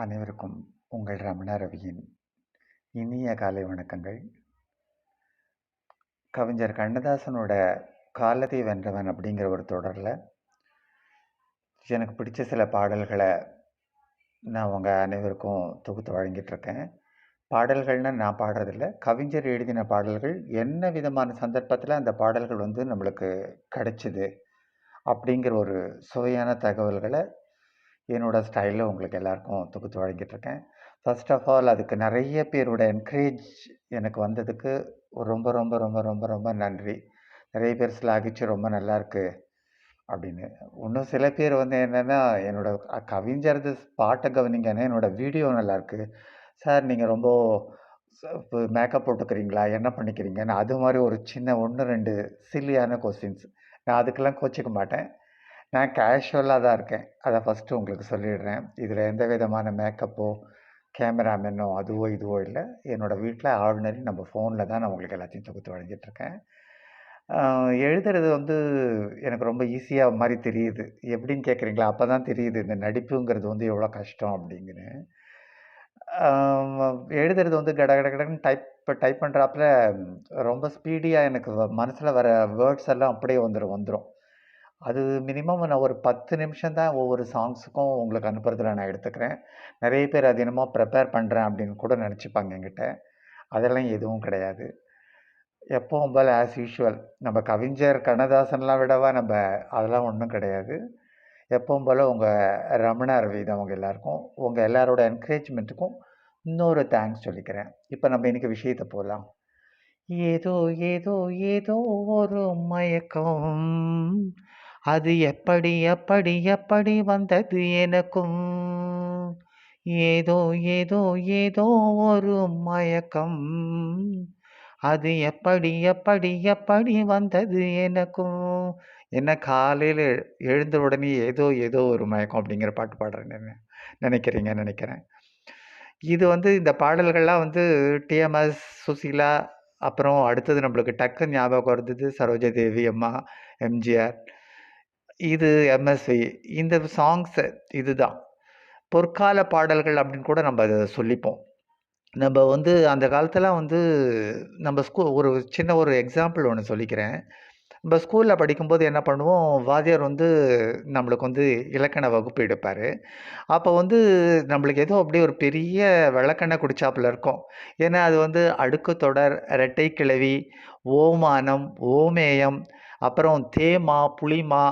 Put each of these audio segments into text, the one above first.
அனைவருக்கும் உங்கள் ரமணா ரவியின் இனிய காலை வணக்கங்கள். கவிஞர் கண்ணதாசனோட காலத்தை வென்றவன் அப்படிங்கிற ஒரு தொடரில் எனக்கு பிடிச்ச சில பாடல்களை நான் உங்கள் அனைவருக்கும் தொகுத்து வழங்கிட்டுருக்கேன். பாடல்கள்னால் நான் பாடுறதில்ல, கவிஞர் எழுதின பாடல்கள் என்ன விதமான சந்தர்ப்பத்தில் அந்த பாடல்கள் நம்மளுக்கு கிடைச்சிது அப்படிங்கிற ஒரு சுவையான தகவல்களை என்னோட ஸ்டைலில் உங்களுக்கு எல்லாருக்கும் தொகுத்து வழங்கிட்டுருக்கேன். ஃபர்ஸ்ட் ஆஃப் ஆல் அதுக்கு நிறைய பேரோட என்கரேஜ் எனக்கு வந்ததுக்கு ரொம்ப ரொம்ப ரொம்ப ரொம்ப ரொம்ப நன்றி. நிறைய பேர் ஸ்லாகிச்சு ரொம்ப நல்லாயிருக்கு அப்படின்னு. இன்னும் சில பேர் என்னென்னா என்னோட கவிஞரது பாட்டை கவனிங்கன்னா என்னோட வீடியோ நல்லாயிருக்கு சார், நீங்கள் ரொம்ப மேக்கப் போட்டுக்கிறீங்களா, என்ன பண்ணிக்கிறீங்கன்னு அது மாதிரி ஒரு சின்ன 1-2 சில்லியான கொஸ்டின்ஸ். நான் அதுக்கெல்லாம் கோச்சிக்க மாட்டேன். நான் கேஷுவலாக தான் இருக்கேன். அதை ஃபஸ்ட்டு உங்களுக்கு சொல்லிடுறேன். இதில் எந்த விதமான மேக்கப்போ கேமராமேனோ அதுவோ இதுவோ இல்லை. என்னோடய வீட்டில் ஆர்டினரி நம்ம ஃபோனில் தான் நான் உங்களுக்கு எல்லாத்தையும் தொகுத்து வழங்கிட்டுருக்கேன். எழுதுறது எனக்கு ரொம்ப ஈஸியாக மாதிரி தெரியுது. எப்படின்னு கேட்குறீங்களா? அப்போ தான் தெரியுது இந்த நடிப்புங்கிறது எவ்வளோ கஷ்டம் அப்படிங்குன்னு. எழுதுறது கட கட கடன்னு டைப் பண்ணுறாப்புல ரொம்ப ஸ்பீடியாக எனக்கு மனசில் வர வேர்ட்ஸ் எல்லாம் அப்படியே வந்துடும். அது மினிமம் நான் ஒரு 10 நிமிஷம் தான் ஒவ்வொரு சாங்ஸுக்கும் உங்களுக்கு அனுப்புறதுல நான் எடுத்துக்கிறேன். நிறைய பேர் அது என்னமோ ப்ரிப்பேர் பண்ணுறேன் அப்படின்னு கூட நினச்சிப்பாங்க என்கிட்ட. அதெல்லாம் எதுவும் கிடையாது. எப்பவும் போல் ஆஸ் யூஷுவல் நம்ம கவிஞர் கண்ணதாசன்லாம் விடவா நம்ம அதெல்லாம் ஒன்றும் கிடையாது. எப்பவும் போல் உங்கள் ரமணா ரவி தான் உங்கள் எல்லாருக்கும். உங்கள் எல்லாரோட என்கரேஜ்மெண்ட்டுக்கும் இன்னொரு தேங்க்ஸ் சொல்லிக்கிறேன். இப்போ நம்ம இன்றைக்கி விஷயத்தை போகலாம். ஏதோ ஏதோ ஏதோ ஒரு மயக்கம், அது எப்படி எப்படி எப்படி வந்தது எனக்கும். ஏதோ ஏதோ ஏதோ ஒரு மயக்கம், அது எப்படி எப்படி எப்படி வந்தது எனக்கும். என்ன காலையில் எழுந்த உடனே ஏதோ ஏதோ ஒரு மயக்கம் அப்படிங்கிற பாட்டு பாடுறேன்னு நினைக்கிறேன். இது இந்த பாடல்கள்லாம் டிஎம்எஸ், சுசீலா, அப்புறம் அடுத்தது நம்மளுக்கு டக்குன்னு ஞாபகம் வருது சரோஜா தேவி அம்மா, எம்ஜிஆர், இது எம்எஸ்வி. இந்த சாங்ஸ் இதுதான் பொற்கால பாடல்கள் அப்படின்னு கூட நம்ம அதை சொல்லிப்போம். நம்ம அந்த காலத்தில் நம்ம ஒரு சின்ன ஒரு எக்ஸாம்பிள் ஒன்று சொல்லிக்கிறேன். நம்ம ஸ்கூலில் படிக்கும்போது என்ன பண்ணுவோம், வாத்தியார் நம்மளுக்கு இலக்கண வகுப்பு எடுப்பார். அப்போ நம்மளுக்கு ஏதோ அப்படியே ஒரு பெரிய விளக்கெண்ணெய் குடிச்சாப்புல இருக்கும். ஏன்னா அது அடுக்கு தொடர், இரட்டை கிளவி, ஓமானம், ஓமேயம், அப்புறம் தேமா, புளிமா,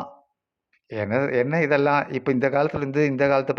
என்ன என்ன இதெல்லாம் இப்போ இந்த காலத்துலேருந்து இந்த காலத்து